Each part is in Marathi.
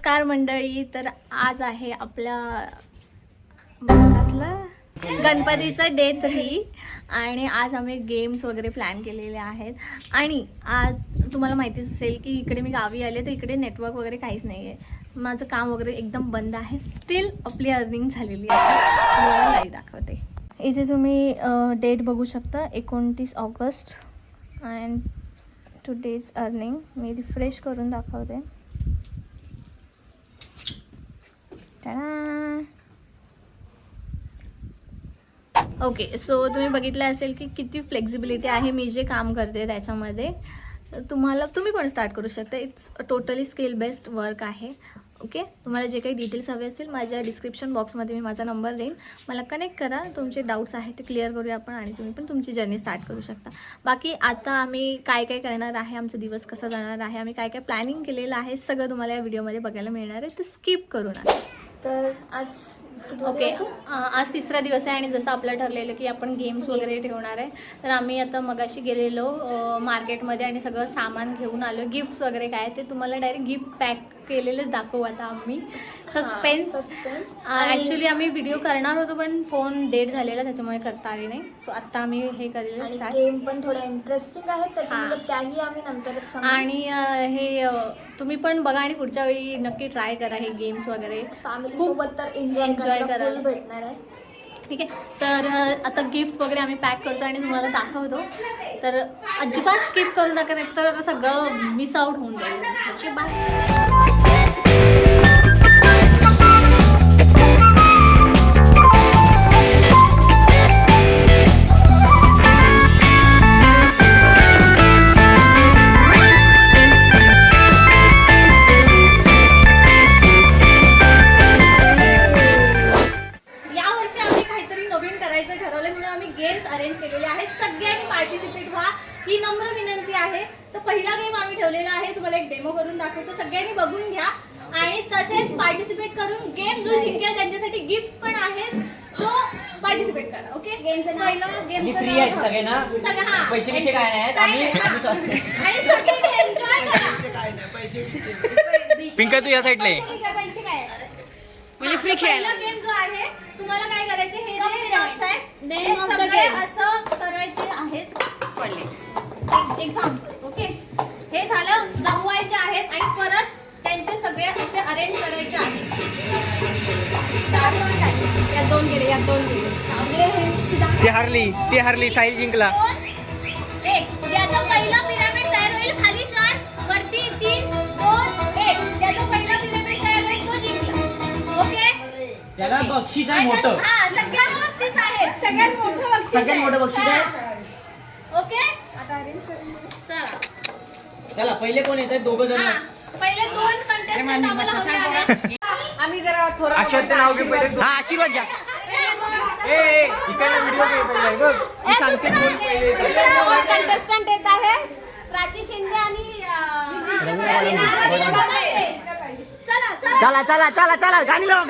नमस्कार मंडळी. तर आज आहे आपल्या कसलं गणपतीचं डे 3 आणि आज आम्ही गेम्स वगैरे प्लॅन केलेले आहेत. आणि आज तुम्हाला माहितीच असेल की इकडे मी गावी आले तर इकडे नेटवर्क वगैरे काहीच नाही आहे. माझं काम वगैरे एकदम बंद आहे. स्टील आपली अर्निंग झालेली आहे. तुम्हाला लाईव्ह दाखवते. इथे तुम्ही डेट बघू शकता 29 August and today's earning. Me refresh करून दाखवते. ओके, सो तुम्ही बघितलं असेल की किती फ्लेक्झिबिलिटी आहे मी जे काम करते त्याच्यामध्ये. तुम्ही पण स्टार्ट करू शकता. It's totally skill based work आहे. ओके, तुम्हाला जे काही डिटेल्स हवे असतील माझ्या डिस्क्रिप्शन बॉक्समध्ये मी माझा नंबर देईन. मला कनेक्ट करा. तुमचे डाऊट्स आहेत ते क्लिअर करूया आपण आणि तुम्ही पण तुमची जर्नी स्टार्ट करू शकता. बाकी आता आम्ही काय काय करणार आहे, आमचा दिवस कसा जाणार आहे, आम्ही काय काय प्लॅनिंग केलेलं आहे, सगळं तुम्हाला या व्हिडिओमध्ये बघायला मिळणार आहे. तर स्किप करू नका. तर आज ओके, आज तिसरा दिवस आहे आणि जसं आपलं ठरलेलं की आपण गेम्स वगैरे ठेवणार आहे. तर आम्ही आता मगाशी गेलेलो मार्केटमध्ये आणि सगळं सामान घेऊन आलो. गिफ्ट्स वगैरे काय ते तुम्हाला डायरेक्ट गिफ्ट पॅक केलेलंच दाखवू आता आम्ही. सस्पेन्स. ॲक्च्युली आम्ही व्हिडिओ करणार होतो पण फोन डेट झालेला त्याच्यामुळे करता आले नाही. सो आत्ता आम्ही हे केलेलं. गेम पण थोडा इंटरेस्टिंग आहे त्याच्यामुळे त्याही आम्ही नंतर. आणि हे तुम्ही पण बघा आणि पुढच्या वेळी नक्की ट्राय करा हे गेम्स वगैरे. फॅमिली सोबत तर एन्जॉय करायला फुल भेटणार आहे. ठीक आहे, तर आता गिफ्ट वगैरे आम्ही पॅक करतो आणि तुम्हाला दाखवतो. तर अजिबात स्किप करू नका, नाही तर सगळं मिस आउट होऊन जाईल. अजिबात. अरेंज केलेले आहेत. सगळ्यांनी पार्टिसिपेट व्हा ही नम्र विनंती आहे. तर पहिला गेम आम्ही ठेवलेला आहे, तुम्हाला एक डेमो करून दाखवतो. सगळ्यांनी बघून घ्या आणि तसेच पार्टिसिपेट करून गेम जो जिंकेल त्यांच्यासाठी गिफ्ट पण आहेत. सो पार्टिसिपेट करा. ओके, पहिलं गेम फ्री आहे सगळ्यांना. पैसे पैसे काय नाहीत. आणि सगळे एन्जॉय करा. पिंका तू या साईडला आहे. पैसे काय म्हणजे फ्री खेळायला. गेम जो आहे तुम्हाला काय करायचे, हे जे डॉट्स आहेत ते सगळे असं करायचे आहेत. एक्झाम्पल. ओके, हे झालं. जमवायचे आहेत आणि परत त्यांचे सगळे असे अरेंज करायचे आहेत. यात दोन गेले. ती हरली साहिल जिंकला. एक ज्याचा पहिला पिरामिड तयार होईल, खाली 4 वरती 3 2 1, ज्याचा पहिला पिरामिड तयार होईल तो जिंकला. ओके, त्याला बक्षीस आहे मोठं. हां, सगळ्यांना बक्षीस आहे. सगळ्यात मोठं बक्षीस आहे. ओके, आता अरेंज करून चला. चला पहिले कोण येत आहे? दोघं जण. पहिले 2 कंटेस्टंट आम्हाला हवे आहेत. आम्ही जरा थोडं अश्वथचं नाव घे पहिले. हा, आशीर्वाद घ्या. इकडे व्हिडिओ घे पहिले. बघ मी सांगते कोण पहिले येतं. कंटेस्टंट येत आहे प्राची शिंदे आणि चला चला चला चला, गाणी लावा.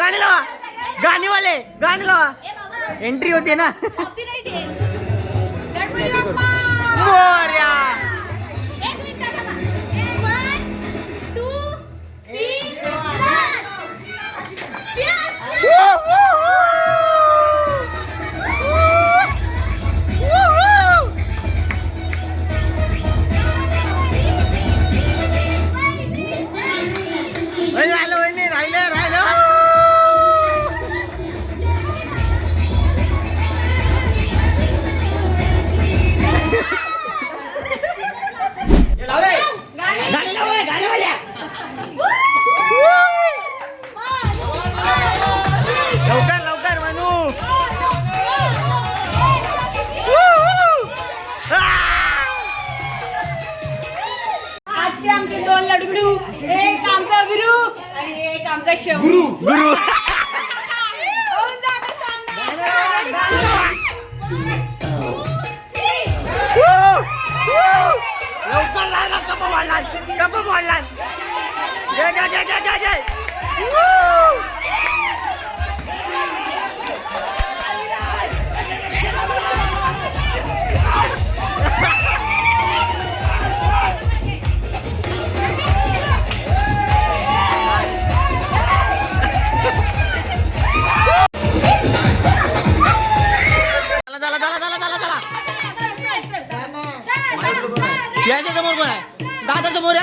गाणी लावा. एंट्री होते ना. कॉपीराइट येईल. गणपती बाप्पा मोरया. एक मिनिट थांबा. 1 2 3 लवकर मनू. आजचे आमचे 2 लडू. एक आमचा विरू आणि एक आमचा शेव. गुरु. लवकर लागला. कप वाढला. जय.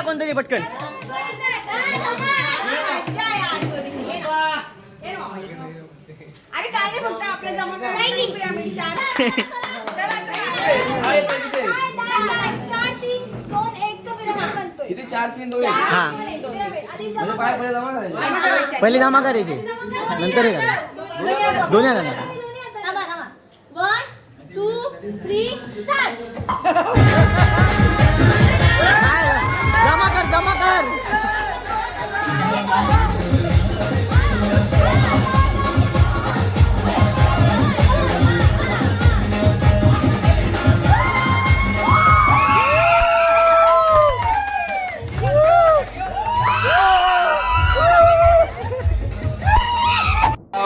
घ्या कोणतरी पटकन. अरे काय नाही फक्त आपल्या जमान्यात पिरामिड चार. किती 4 3 2 हा म्हणजे पाय पहिले जमा करायचे. पहिले जमा करायचे नंतर हे करा. दोन्ही हाताने. थांबा थांबा. 1 2 3 स्टार्ट. जमा कर जमा कर.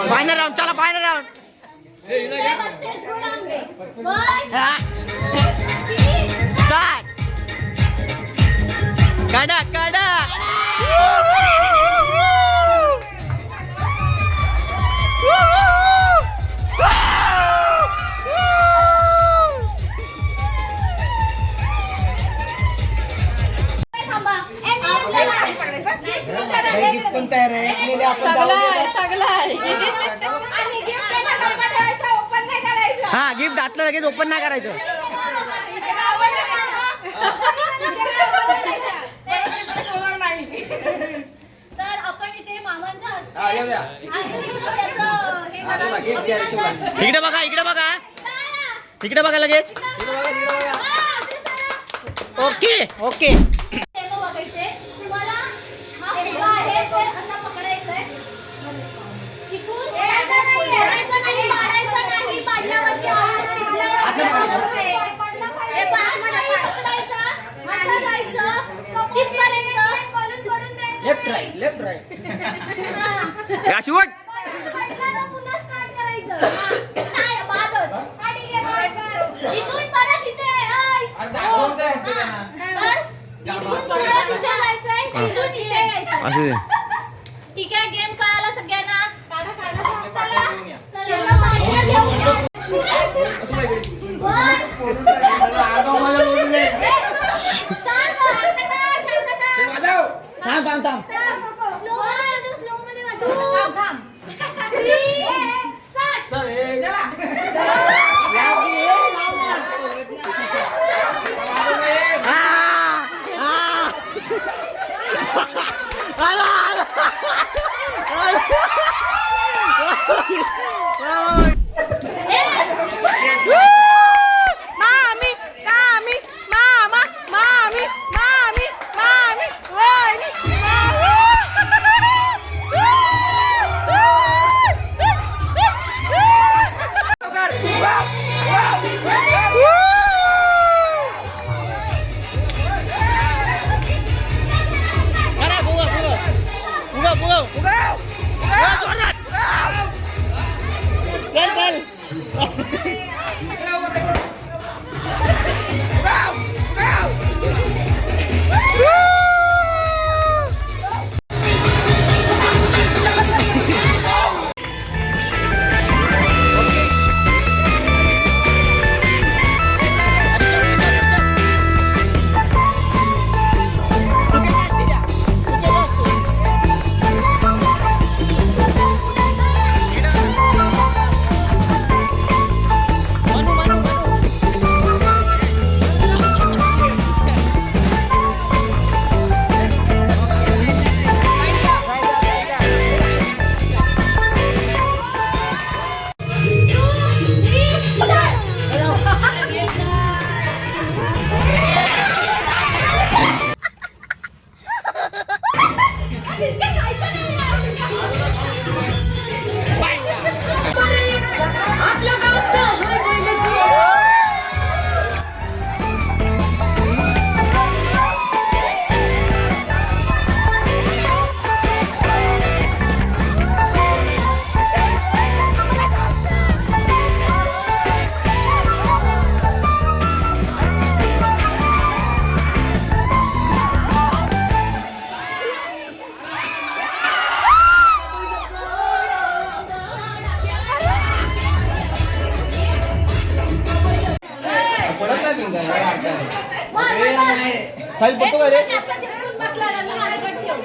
फायनल राऊंड चला फायनल राऊंड. स्टार्ट. काढा काढा. गिफ्ट पण तयार आहे. एकलेले आपण हा गिफ्ट आतलं लगेच ओपन नाही करायचं. तर आपण इथे मामांच्या हस्ते हा, येऊ द्या. आणि ऋषभ याचं हे करा. गिफ्ट द्या ऋषभला. इकडे बघा इकडे बघा इकडे बघा लगेच. Okay okay. डेमो बघायचे. तुम्हाला हा फुगा आहे तो असा पकडायचा आहे. इथून खेळायचं नाही, मारायचं नाही, पाडल्यावरती आवाज शिजल्यावरती हे पायामध्ये पकडायचा, असं जायचं, तिथपर्यंत. Left right left right. या शिवट. पुन्हा स्टार्ट करायचं. नाही, बादच. इथून परत इथे. इथून परत इथे जायचंय, इथून इथे यायचंय. ठीक आहे, गेम कळाला सगळ्यांना. चला चला पाहिजे घेऊया. थांब थांब थांब. स्लो मध्ये वाजव. 3 स्टार्ट. चल एक. मामी मामी मामा मामी मामी मामी वहिनी मामी.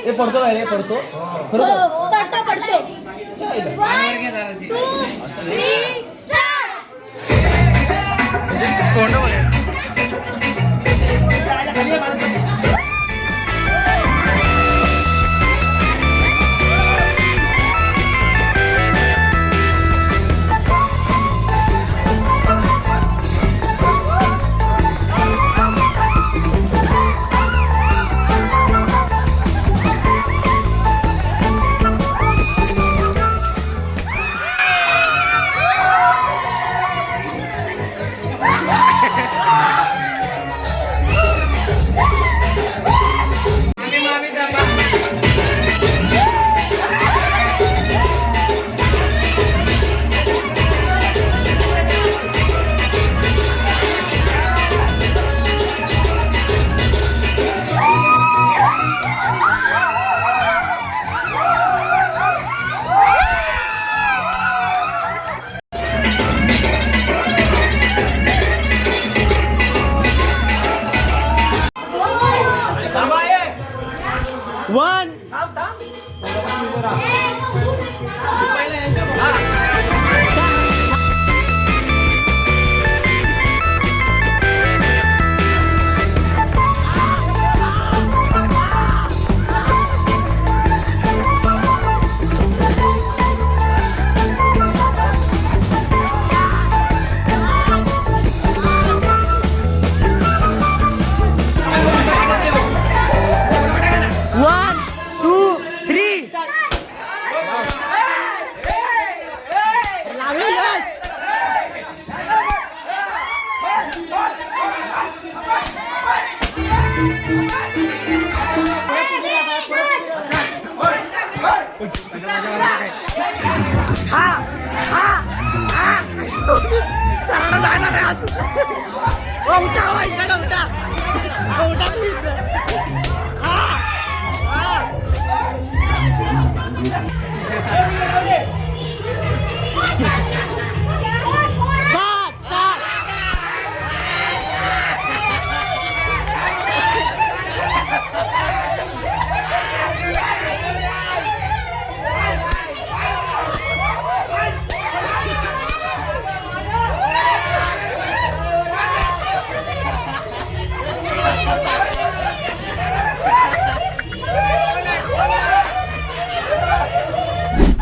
हे पडतो काय रे पडतो पडतो पडतो. तोंड बघायचं. वन वन टू थ्री लागली यश. हा हा हा सरळ जाणार आहे आज. उठा इकडे उठा उठा प्लीज. Start! Start!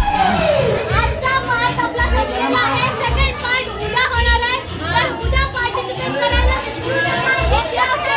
आजचा पार्ट आपला संपलेला आहे. सेकंड पार्ट उद्या होणार आहे. तर उद्या पार्टिसिपेट करायला विसरू नका. Okay, okay.